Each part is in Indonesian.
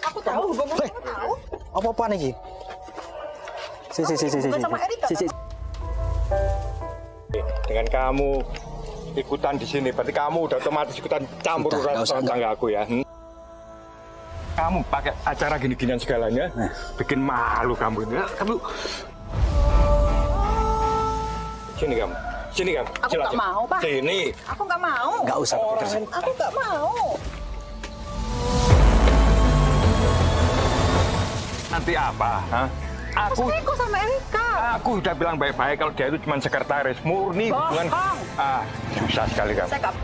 Aku tahu, hubungan kamu tahu. Apa-apaan iki? Si. Sama Erika. Dengan kamu ikutan di sini, berarti kamu udah otomatis ikutan campur urusan tangga aku ya. Kamu pakai acara gini-ginian segalanya, bikin malu kamu ini. Kamu sini kamu. Aku nggak mau, Pak. Sini. Aku nggak mau. Nggak usah. Aku nggak mau. Nanti apa? Hah? Aku selingkuh sama Erika. Aku udah bilang baik-baik kalau dia itu cuma sekretaris murni hubungan. Susah sekali kamu. Saya nggak.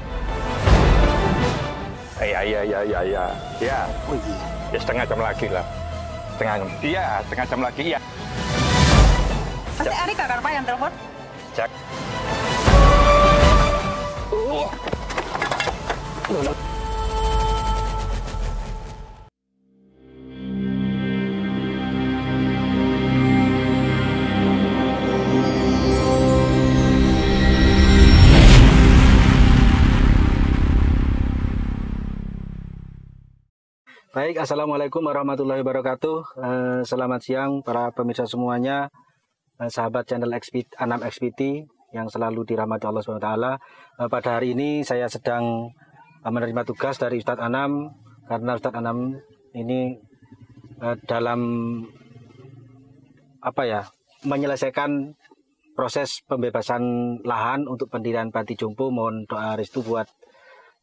Iya. Ya. Oh iya. Ya setengah jam lagi lah. Setengah jam lagi ya. Pasti Erika kan Pak yang telepon? Cek. Baik, assalamualaikum warahmatullahi wabarakatuh. Selamat siang para pemirsa semuanya, sahabat channel Anam XPT yang selalu dirahmati Allah SWT. Pada hari ini saya sedang menerima tugas dari Ustadz Anam, karena Ustadz Anam ini dalam menyelesaikan proses pembebasan lahan untuk pendirian panti jompo. Mohon doa restu buat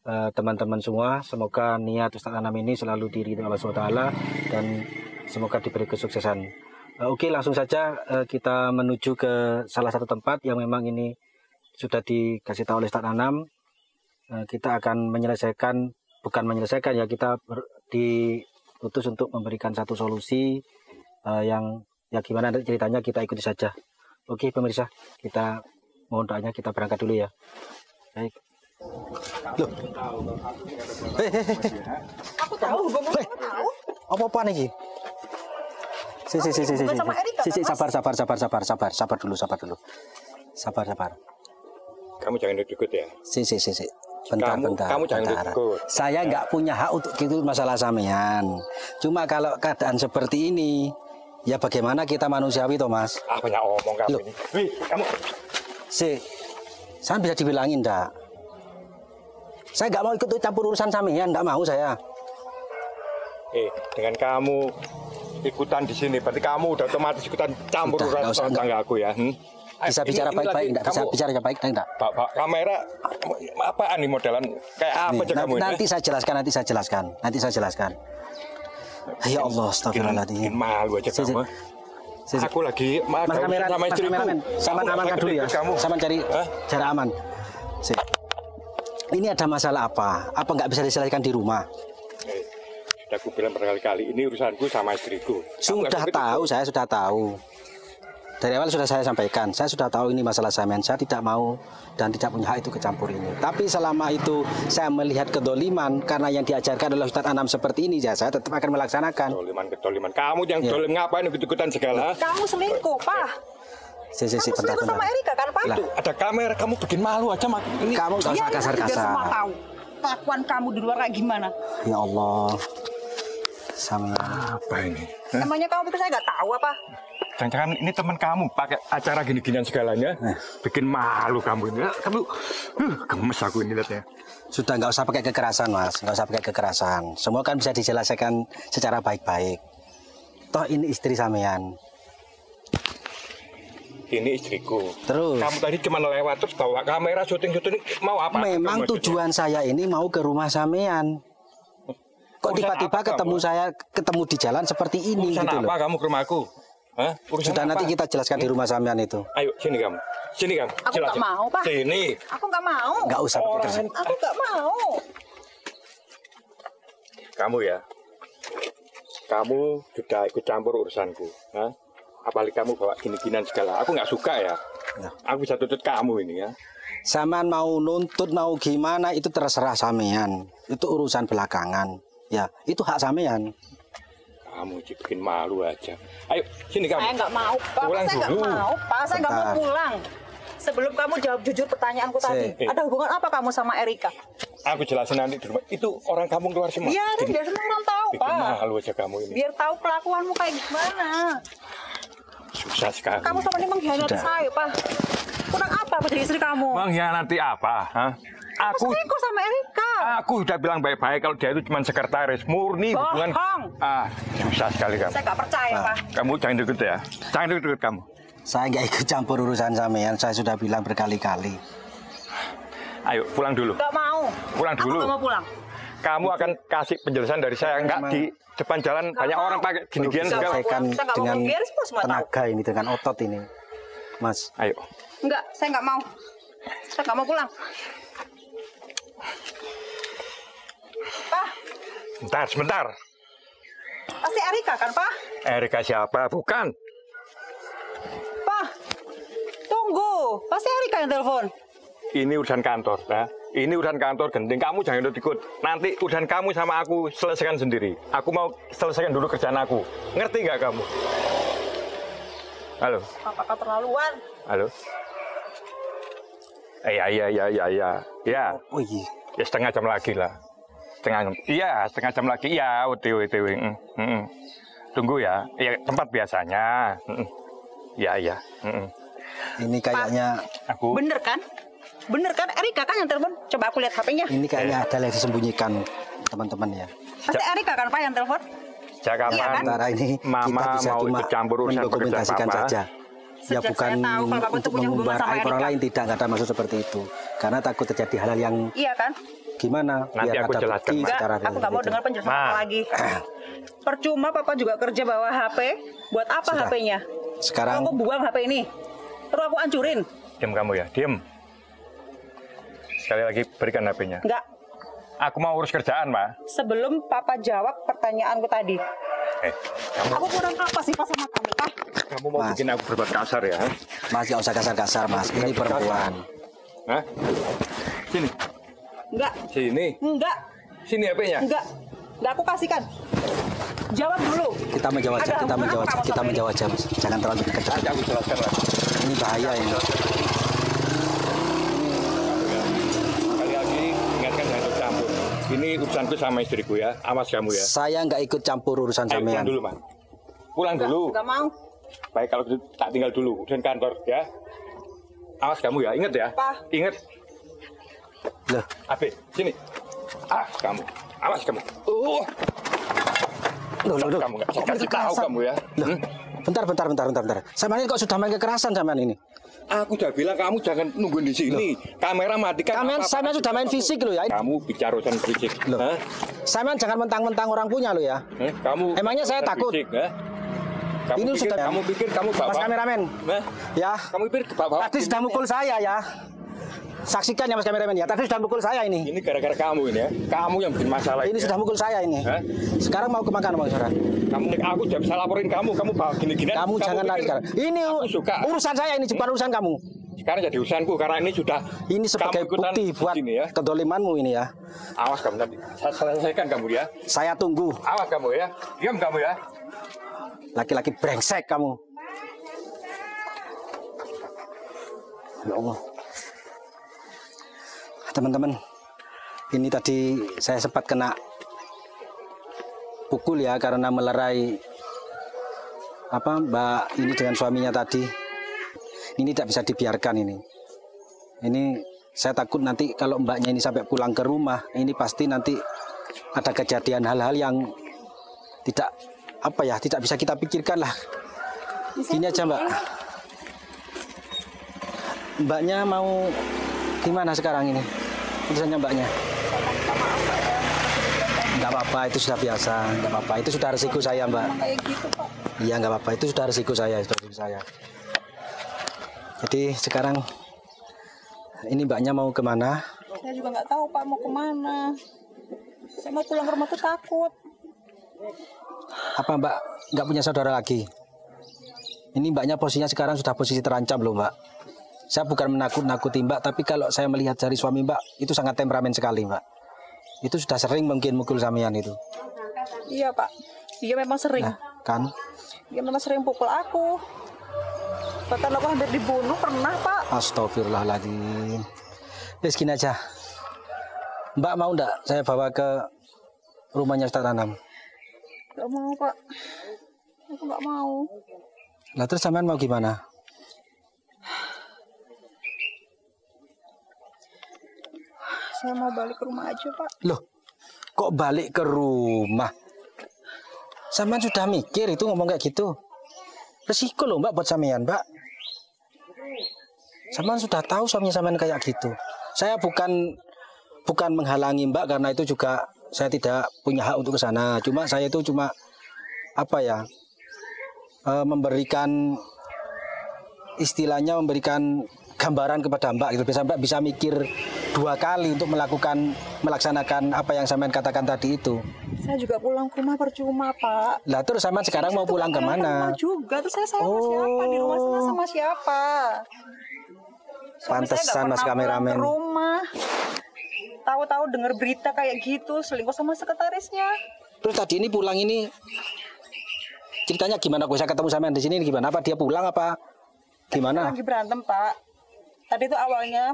teman-teman semua. Semoga niat Ustadz Anam ini selalu diridhoi Allah SWT dan semoga diberi kesuksesan. Oke, langsung saja kita menuju ke salah satu tempat yang memang ini sudah dikasih tahu oleh Ustadz Anam. Kita akan kita diutus untuk memberikan satu solusi yang gimana ceritanya, kita ikuti saja. Oke pemirsa, kita mohon doanya, kita berangkat dulu ya. Baik. Loh. Aku tahu, hubungan kamu tahu. Apa-apaan iki? Si. Sabar dulu. Sabar. Kamu jangan ikut ya. Si. Bentar. Kamu jangan ikut. Saya nggak punya hak untuk gitu masalah sampean. Cuma kalau keadaan seperti ini, ya bagaimana kita manusiawi, Thomas? Banyak omong kamu ini. Wih, kamu. Si, saya bisa dibilangin ndak? Saya nggak mau ikut campur urusan sampean, nggak mau saya. Dengan kamu ikutan di sini, berarti kamu udah otomatis ikutan campur urusan tangga aku ya. Bisa bicara baik-baik, enggak? Bisa bicara baik, enggak? Pak, kamera apaan nih modelan? Kayak apa aja kamu ini? Nanti saya jelaskan. Ya Allah, astagfirullahaladzim. Malu aja kamu. Aku lagi Mas kameramen, sama amankan dulu ya. Sama cari jarak aman. Ini ada masalah apa? Apa nggak bisa diselesaikan di rumah? Sudah aku bilang berkali-kali, ini urusanku sama istriku. Saya sudah tahu. Dari awal sudah saya sampaikan, saya sudah tahu ini masalah sampean. Saya tidak mau dan tidak punya hak itu kecampur ini. Tapi selama itu saya melihat kedoliman, karena yang diajarkan oleh Ustadz Anam seperti ini, ya saya tetap akan melaksanakan. Kedoliman. Kamu yang dolim ngapain ikut-ikutan segala? Kamu selingkuh, Pak. Kamu selingkuh sama Erika kan, Pak? Itu ada kamera, kamu bikin malu aja, Mak. Ini kamu gak usah kasar-kasar. Semua tahu kelakuan kamu di luar kayak gimana. Ya Allah. Sama apa ini? Emangnya kamu pikir saya nggak tahu apa? Jangan-jangan ini teman kamu pakai acara gini-ginian segalanya, bikin malu kamu ini. Kamu gemes aku ini lihatnya. Sudah, nggak usah pakai kekerasan, Mas. Nggak usah pakai kekerasan. Semua kan bisa dijelaskan secara baik-baik. Toh ini istri sampean. Ini istriku. Terus kamu tadi cuma lewat terus bawa kamera syuting mau apa? Memang tujuan saya ini mau ke rumah sampean. Kok tiba-tiba ketemu di jalan seperti ini urusan gitu apa loh. Kamu ke rumahku? Sudah, nanti kita jelaskan di rumah sampean itu. Ayo sini kamu. Aku nggak mau, Pak. Sini. Aku nggak mau. Nggak usah pakai. Aku nggak mau. Kamu ya. Kamu sudah ikut campur urusanku. Apalagi kamu bawa gini-ginian segala. Aku nggak suka ya. Aku bisa tuntut kamu ini ya. Sampean mau nuntut mau gimana itu terserah sampean. Itu urusan belakangan. Ya, itu hak sampean. Kamu bikin malu aja. Ayo, sini kamu. Saya nggak mau, Pak. Pulang Saya nggak mau, Pak. Saya nggak mau pulang. Sebelum kamu jawab jujur pertanyaanku tadi, ada hubungan apa kamu sama Erika? Aku jelasin nanti di rumah. Itu orang kampung keluar semua. Iya, biar semua orang tahu, Bikin Pak. malu aja kamu ini. Biar tahu kelakuanmu kayak gimana. Susah sekali. Kamu sama ini mengkhianati saya, Pak. Kurang apa aku jadi istri kamu? Mengkhianati apa? Hah? Aku selingkuh sama Erika. Aku udah bilang baik-baik kalau dia itu cuma sekretaris, murni hubungan. Bohong. Susah sekali kamu. Saya nggak percaya, Pak. Kamu jangan deket ya. Jangan deket kamu. Saya nggak ikut campur urusan sampean. Saya sudah bilang berkali-kali. Ayo pulang dulu. Nggak mau. Pulang dulu. Aku nggak mau pulang. Kamu akan kasih penjelasan dari saya. Enggak di depan jalan banyak orang pakai gini-ginian segala. Selesaikan Saya nggak dengan mau. Biar semua tahu. tenaga ini, dengan otot ini, Mas. Ayo. Enggak, saya nggak mau. Saya nggak mau pulang. Pak, Sebentar. pasti Erika kan, Pak? Erika siapa? Bukan. Pak, tunggu. Pasti Erika yang telepon. Ini urusan kantor, ya. Ini urusan kantor, genting. Kamu jangan ikut. Nanti urusan kamu sama aku selesaikan sendiri. Aku mau selesaikan dulu kerjaan aku. Ngerti nggak kamu? Halo. Papa keterlaluan. Halo. Iya. Ya. Oh iya. Ya setengah jam lagi lah. Setengah jam lagi. Ya, OTW. Tunggu ya. Ya tempat biasanya. Iya. Ini kayaknya Aku. Bener kan? Erika kan yang telepon. Coba aku lihat HP-nya. ini kayaknya ada yang disembunyikan teman-teman ya. Pasti Erika kan, Pak, yang telepon? Sejak Iya kan? kapan Sementara ini Mama kita bisa mau cuma ikut campur urusan pekerjaan mendokumentasikan Papa? saja. Ya Sejak bukan saya tahu kalau Papa itu untuk punya hubungan mengumbar sama aib orang Erika. lain, tidak ada maksud seperti itu. Karena takut terjadi hal-hal yang Iya kan? gimana? Nanti biar aku ada jelaskan, bukti Ma. secara Enggak, aku nggak mau realita. dengar penjelasan Ma. apa lagi. Percuma Papa juga kerja bawa HP. Buat apa Sudah. HP-nya? Sekarang Aku buang HP ini. Terus aku hancurin. Diam kamu ya, diam. Sekali lagi berikan HP-nya. Enggak. Aku mau urus kerjaan, Ma. Sebelum Papa jawab pertanyaanku tadi. Kamu Aku kurang apa sih Pak sama kamu, Pak? kamu mau Mas. bikin aku berbuat kasar ya? Mas nggak usah kasar-kasar Mas. Ini perempuan. Hah? Sini. Enggak. Sini. Enggak. Sini HP-nya. Enggak. Enggak aku kasihkan. Jawab dulu. Kita menjawab aja, Ada kita hubungan menjawab apa aja, kamu kita sama menjawab aja Mas. Jangan terlalu dekat. Nanti aku jelaskan lagi. Ini bahaya ini. Sekali lagi ingatkan jangan ikut campur. Ini urusanku sama istriku ya. Awas kamu ya. Saya nggak ikut campur urusan Ayo, pulang sampean. dulu, Ma. Pulang dulu. Enggak mau. Baik kalau gitu tak tinggal dulu urusan kantor ya. Awas kamu ya, ingat ya. Pak. Ingat. Loh, Abe, sini. Kamu. Awas kamu. loh. Kamu nggak saya kasih tahu kamu ya. Loh, bentar. Sampean ini kok sudah main kekerasan sampean ini? Aku udah bilang kamu jangan nungguin di sini. Kamera matikan. Sampean sudah main fisik loh ya. Kamu bicara urusan fisik. Loh. Hah? Sampean jangan mentang-mentang orang punya loh ya. Kamu. Emangnya saya urusan takut? fisik, ha? Kamu Ini pikir, sudah- kamu pikir kamu bapak. Mas kameramen. Hah? Ya. Kamu pikir bapak. Tadi sudah mukul saya ya. Saksikan ya Mas kameramen ya. Tadi sudah mukul saya ini. Ini gara-gara kamu ini ya. Kamu yang bikin masalah. Ini ya. sudah mukul saya ini. Hah? Sekarang mau kemana Bang Saudara? Aku udah bisa laporin kamu bawa gini-gini. Kamu jangan lari sekarang. Ini Aku suka. urusan saya ini bukan urusan kamu. Sekarang jadi urusanku karena ini sudah. Ini sebagai kamu ikutan bukti di buat sini ya. kedolimanmu ini ya. Awas kamu nanti. Saya selesaikan kamu ya. Saya tunggu. Awas kamu ya. Diam kamu ya. Laki-laki brengsek kamu. Ya Allah. Teman-teman, ini tadi saya sempat kena pukul ya karena melerai Mbak ini dengan suaminya tadi. Ini tidak bisa dibiarkan ini. Ini saya takut nanti kalau mbaknya ini sampai pulang ke rumah, ini pasti nanti ada kejadian hal-hal yang tidak tidak bisa kita pikirkan lah. Ini aja Mbak. Mbaknya mau gimana sekarang ini? Urusannya mbaknya? Enggak apa-apa, itu sudah biasa. Enggak apa-apa, itu sudah resiko saya Mbak. Kayak gitu, Pak. Iya enggak apa-apa, itu sudah resiko saya. Jadi sekarang ini mbaknya mau kemana? Saya juga nggak tahu Pak mau kemana. Saya mau pulang ke rumah tuh takut. Apa Mbak nggak punya saudara lagi? Ini mbaknya posisinya sekarang sudah posisi terancam loh Mbak. Saya bukan menakut-nakuti Mbak, tapi kalau saya melihat dari suami Mbak itu sangat temperamen sekali Mbak. Itu sudah sering mungkin mukul sampean itu. Iya Pak. Dia memang sering. Nah, kan? Dia memang sering pukul aku. Bahkan aku hampir dibunuh pernah Pak. Astagfirullahaladzim. Wes gini aja. Mbak mau enggak saya bawa ke rumahnya Ustaz Anam? Gak mau, Pak. Aku gak mau. Lah terus sampean mau gimana? Saya mau balik ke rumah aja, Pak. Loh, kok balik ke rumah? Sampean sudah mikir itu ngomong kayak gitu? Resiko loh Mbak buat sampean, Mbak. Sampean sudah tahu suaminya sampean kayak gitu. Saya bukan menghalangi Mbak karena itu juga saya tidak punya hak untuk ke sana. Cuma saya itu cuma apa ya? Memberikan istilahnya memberikan gambaran kepada Mbak gitu. Biasa Mbak bisa mikir 2 kali untuk melaksanakan apa yang sampean katakan tadi itu. Saya juga pulang ke rumah percuma, Pak. Lah terus sampean sekarang mau pulang kemana? Rumah juga. Terus saya sama siapa? Di rumah sana sama siapa? Suami saya Pantesan nggak Mas pernah pulang kameramen. ke rumah. Tahu-tahu dengar berita kayak gitu, selingkuh sama sekretarisnya. Terus tadi ini pulang ini ceritanya gimana? Kok saya ketemu sampean di sini gimana? Apa dia pulang apa gimana? Lagi berantem, Pak. Tadi itu awalnya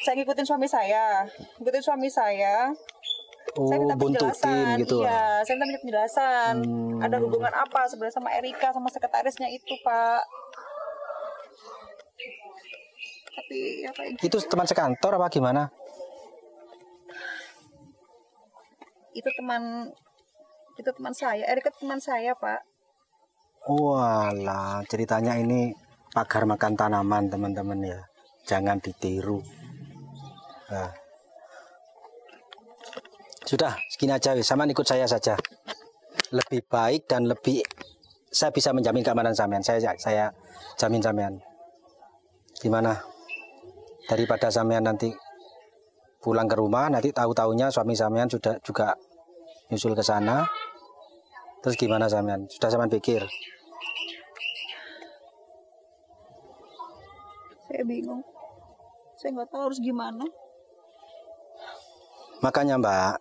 saya ngikutin suami saya. Saya minta buntutin penjelasan. gitu. Iya, saya minta penjelasan. Ada hubungan apa sebenarnya sama Erika, sama sekretarisnya itu, Pak? Tapi ya kayak gitu. Itu teman sekantor apa gimana? Itu teman saya. Erika teman saya, Pak. Walah, ceritanya ini pagar makan tanaman teman-teman ya. Jangan ditiru. Nah. Sudah, segini aja wis. Sama ikut saya saja. Lebih baik dan lebih saya bisa menjamin keamanan sampean. Saya jamin sampean. Gimana? Daripada sampean nanti pulang ke rumah, nanti tahu-taunya suami sampean sudah juga nyusul ke sana. Terus gimana sampean? Sudah sampean pikir? Saya bingung. Saya nggak tahu harus gimana. Makanya Mbak,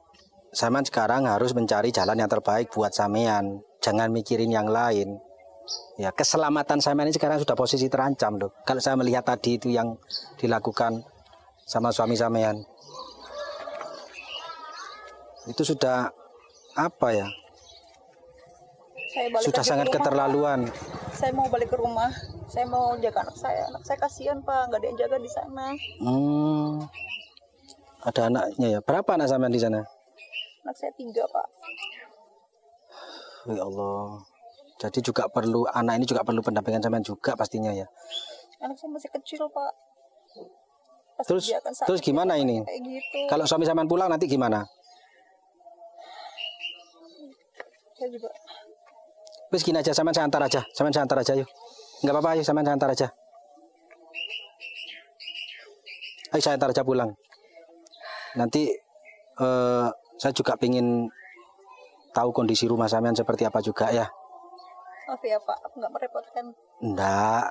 sampean sekarang harus mencari jalan yang terbaik buat sampean. Jangan mikirin yang lain. Ya, keselamatan sampean ini sekarang sudah posisi terancam loh. Kalau saya melihat tadi itu yang dilakukan sama suami sampean. Itu sudah apa ya? Sudah sangat keterlaluan. Saya mau balik ke rumah. Saya mau jaga anak saya. Anak saya kasihan, Pak. Nggak ada yang jaga di sana. Ada anaknya ya. Berapa anak sampean di sana? Anak saya 3, Pak. Ya Allah. Jadi juga perlu, anak ini juga perlu pendampingan sampean juga pastinya ya. Anak saya masih kecil, Pak. Terus gimana ini? Gitu. Kalau suami sampean pulang nanti gimana? Saya juga. Wis gini aja, sampean saya antar aja yuk. Enggak apa-apa, ayo sampean saya antar aja. Ayo saya antar aja pulang. Nanti saya juga pengen tahu kondisi rumah sampean seperti apa juga ya. Maaf ya, Pak, aku nggak merepotkan. Enggak.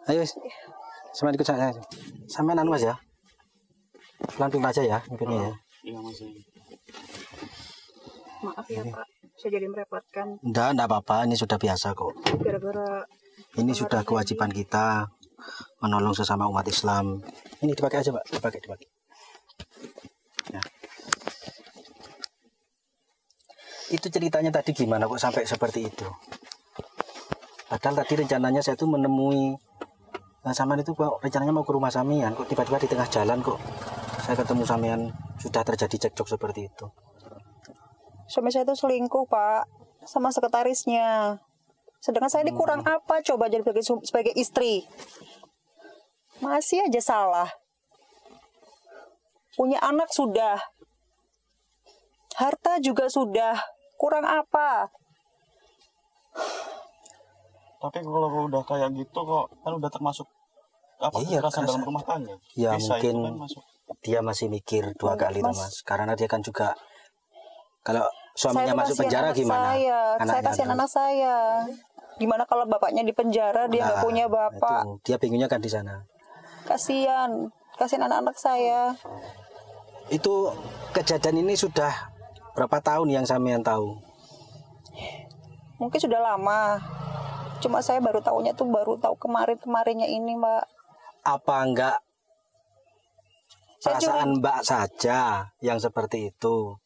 Ayo, sampean ikut saya. Sampean anu Mas ya. Pelan-pelan aja ya, mungkin ya. Iya Mas. Maaf ya, Pak, saya jadi merepotkan. Enggak apa-apa, ini sudah biasa kok. Gara-gara ini sudah kewajiban kita menolong sesama umat Islam. Ini dipakai aja, Pak. Dipakai. Ya. Itu ceritanya tadi gimana kok sampai seperti itu? Padahal tadi rencananya saya tuh menemui sampean itu kok rencananya mau ke rumah sampean, kok tiba-tiba di tengah jalan kok saya ketemu sampean sudah terjadi cekcok seperti itu. suami saya itu selingkuh, Pak, sama sekretarisnya. Sedangkan saya ini kurang apa coba jadi sebagai istri? Masih aja salah. Punya anak sudah. Harta juga sudah. Kurang apa? Tapi kalau udah kayak gitu kok kan udah termasuk apa kekerasan dalam rumah tangga. Ya bisa mungkin kan masuk. Dia masih mikir 2 kali tuh Mas. Karena dia kan juga kalau suaminya masuk penjara gimana? Saya kasihan anak saya. Gimana kalau bapaknya di penjara, dia nggak punya bapak? Itu, dia bingungnya kan di sana. Kasihan anak-anak saya. Itu kejadian ini sudah berapa tahun yang sampean tahu? Mungkin sudah lama. Cuma saya baru tahu kemarinnya ini, Mbak. Apa enggak Saya perasaan Mbak saja yang seperti itu?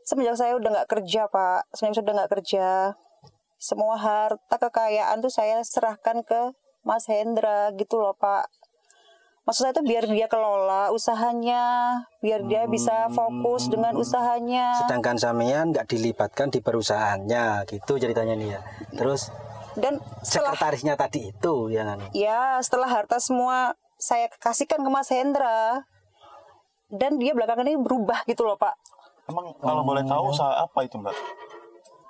Semenjak saya udah nggak kerja, Pak. Semenjak sudah nggak kerja, semua harta kekayaan tuh saya serahkan ke Mas Hendra gitu loh, Pak. Maksud saya itu biar dia kelola usahanya, biar dia bisa fokus dengan usahanya. Sedangkan sampean nggak dilibatkan di perusahaannya, gitu ceritanya nih ya. Terus Dan sekretarisnya tadi itu ya kan? Ya, setelah harta semua saya kasihkan ke Mas Hendra, dan dia belakangan ini berubah gitu loh, Pak. Emang kalau boleh tahu usaha apa itu, Mbak?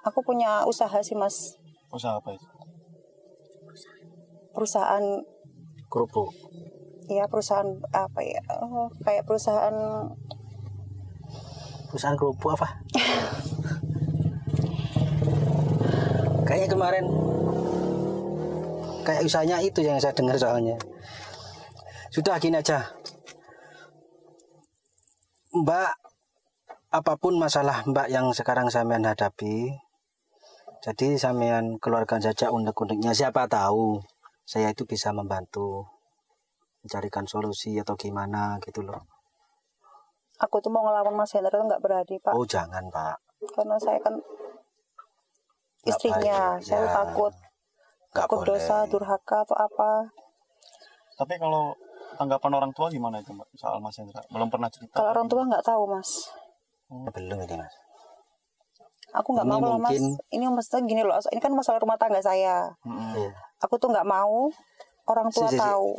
Aku punya usaha sih, Mas. Usaha apa itu? Perusahaan, Kerupuk. ya perusahaan apa ya? Kayak perusahaan Kerupuk apa? Kayaknya kemarin kayak usahanya itu yang saya dengar soalnya. Sudah gini aja, Mbak, apapun masalah Mbak yang sekarang sampean hadapi, jadi sampean keluarkan saja unek-uneknya. Siapa tahu saya itu bisa membantu mencarikan solusi atau gimana gitu loh. aku tuh mau ngelawan Mas Hendra tuh nggak berani, Pak. Oh jangan, Pak. Karena saya kan istrinya, baik. saya Ya. takut Nggak boleh. dosa, durhaka atau apa. Tapi kalau tanggapan orang tua gimana itu, Mbak? Soal Mas Hendra. Belum pernah cerita. Kalau orang tua nggak tahu, Mas. Belum ini, Mas. Aku nggak Ini mau lah, Mas. mungkin- Ini maksudnya gini loh, ini kan masalah rumah tangga saya. Iya. Aku tuh nggak mau orang tua Si. tahu.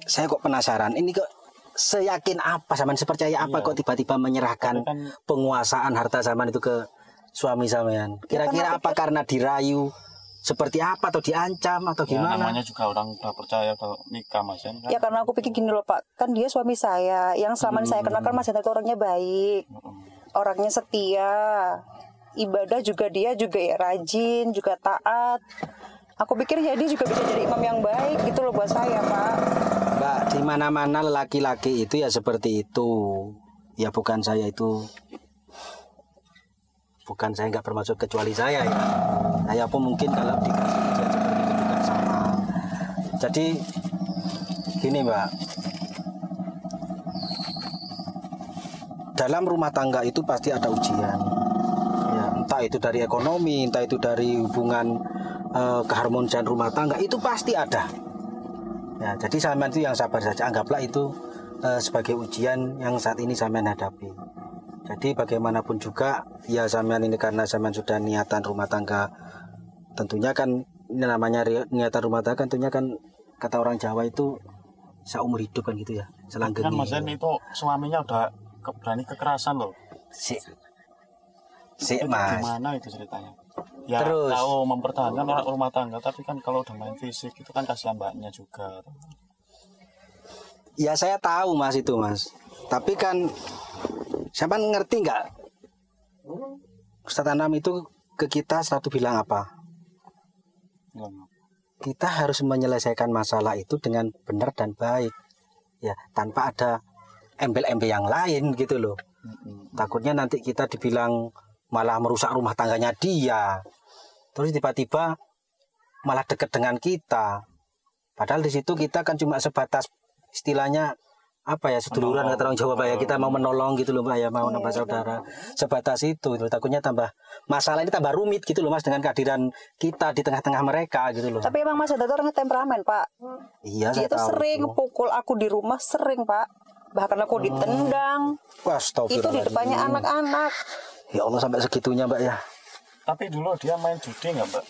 Saya kok penasaran, ini kok seyakin apa sampean, sepercaya apa kok tiba-tiba menyerahkan Tapi kan- penguasaan harta sampean itu ke suami sampean? Kira-kira apa karena dirayu seperti apa atau diancam atau Ya, gimana? namanya juga orang udah percaya kalau nikah, Mas Hendra. Ya karena aku pikir gini loh, Pak. Kan dia suami saya. Yang selama ini saya kenal kan Mas Hendra itu orangnya baik. Orangnya setia. Ibadah juga dia juga ya rajin, juga taat. Aku pikir ya dia juga bisa jadi imam yang baik gitu loh buat saya, Pak. Mbak, di mana-mana laki-laki itu ya seperti itu. Ya bukan saya itu. Bukan saya nggak bermaksud kecuali saya ya. Saya pun mungkin kalau dikasih ujian seperti itu juga sama. Jadi gini, Mbak. Dalam rumah tangga itu pasti ada ujian. Ya, entah itu dari ekonomi, entah itu dari hubungan keharmonisan rumah tangga, itu pasti ada. Ya, jadi sampean itu yang sabar saja, anggaplah itu sebagai ujian yang saat ini sampean hadapi. Jadi bagaimanapun juga, ya sampean ini karena sampean sudah niatan rumah tangga, tentunya kan ini namanya niatan rumah tangga, tentunya kan kata orang Jawa itu seumur hidup kan gitu ya, selanggeng. Kan Mas Hendra itu suaminya udah berani kekerasan loh. Si Itu Mas. gimana itu ceritanya? Ya Terus? tahu mempertahankan rumah tangga, tapi kan kalau udah main fisik itu kan kasihan mbaknya juga. Ya saya tahu Mas itu Mas. Tapi kan siapa ngerti nggak? Ustadz Anam itu ke kita selalu bilang apa? Kita harus menyelesaikan masalah itu dengan benar dan baik. Ya, tanpa ada embel-embel yang lain gitu loh. Takutnya nanti kita dibilang malah merusak rumah tangganya dia. Terus tiba-tiba malah dekat dengan kita. Padahal di situ kita kan cuma sebatas istilahnya apa ya, seduluran kata orang Jawa Pak ya, kita mau menolong gitu loh Pak ya, mau nambah saudara. Sebatas itu gitu. Takutnya tambah masalah ini tambah rumit gitu loh Mas dengan kehadiran kita di tengah-tengah mereka gitu loh. Tapi emang Mas Hendra itu orangnya temperamen, Pak. Iya, Dia saya tuh tahu sering itu. pukul aku di rumah, sering, Pak. Bahkan aku ditendang. Wah, Itu di astagfirullahaladzim. depannya anak-anak. Ya Allah sampai segitunya Mbak ya. Tapi dulu dia main judi nggak, Mbak?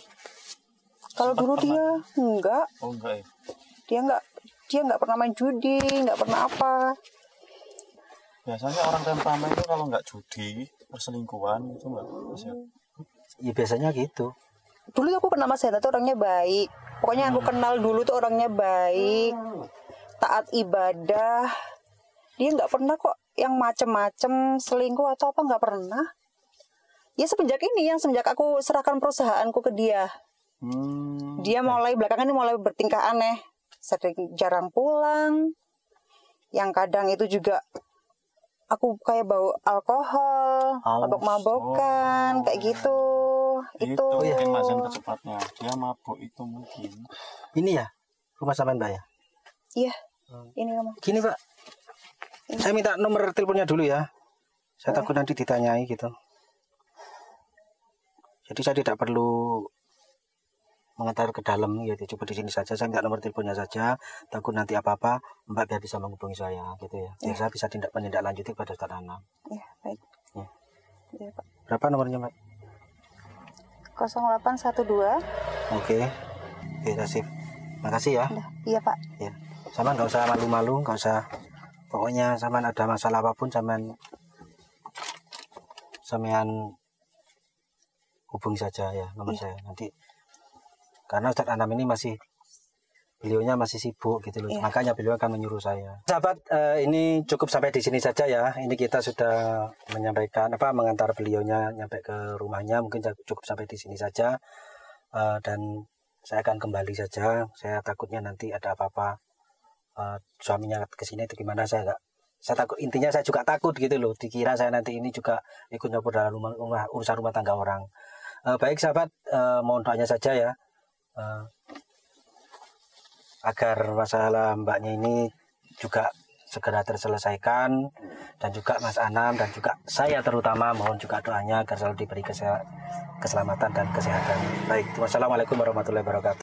Kalau dulu dia enggak, Oh enggak ya. dia enggak pernah main judi, enggak pernah apa. Biasanya orang temperamen itu kalau nggak judi, perselingkuhan itu nggak. Ya biasanya gitu. Dulu aku kenal Mas Hendra tuh orangnya baik. Pokoknya aku kenal dulu tuh orangnya baik, taat ibadah. Dia nggak pernah kok yang macem-macem selingkuh atau apa, nggak pernah. Ya semenjak aku serahkan perusahaanku ke dia. Dia belakangan ini mulai bertingkah aneh. Sering jarang pulang. Yang kadang itu juga aku kayak bau alkohol, mabok-mabokan, kayak gitu. itu. Mungkin Mas yang kecepatnya. Dia mabuk itu mungkin. Ini ya rumah sampean Mbak ya? Iya. Ini rumah. Gini Pak, saya minta nomor teleponnya dulu ya. Saya takut nanti ditanyai gitu. Jadi saya tidak perlu mengantar ke dalam gitu, coba di sini saja. Saya minta nomor teleponnya saja. Takut nanti apa-apa Mbak biar bisa menghubungi saya gitu ya. Biar saya bisa menindaklanjuti pada Ustaz Anam. Iya, baik. Ya. Iya, Pak. Berapa nomornya Mbak? 0812. Oke, sip. Makasih ya. Udah. Iya, Pak. Ya. Sama nggak usah malu-malu, nggak usah. Pokoknya sama ada masalah apapun sampean hubungi saja ya nomor saya nanti. Karena Ustaz Anam ini beliaunya masih sibuk gitu loh. Makanya beliau akan menyuruh saya. Sahabat, ini cukup sampai di sini saja ya. Ini kita sudah mengantar beliaunya nyampe ke rumahnya. Mungkin cukup sampai di sini saja. Dan saya akan kembali saja. Saya takutnya nanti ada apa-apa. Suaminya ke sini itu gimana, saya takut. Intinya saya juga takut gitu loh, dikira saya nanti ini juga ikut nyampur dalam urusan rumah tangga orang. Baik sahabat, mohon doanya saja ya, agar masalah mbaknya ini juga segera terselesaikan, dan juga Mas Anam dan juga saya terutama mohon juga doanya agar selalu diberi keselamatan dan kesehatan. Baik, wassalamualaikum warahmatullahi wabarakatuh.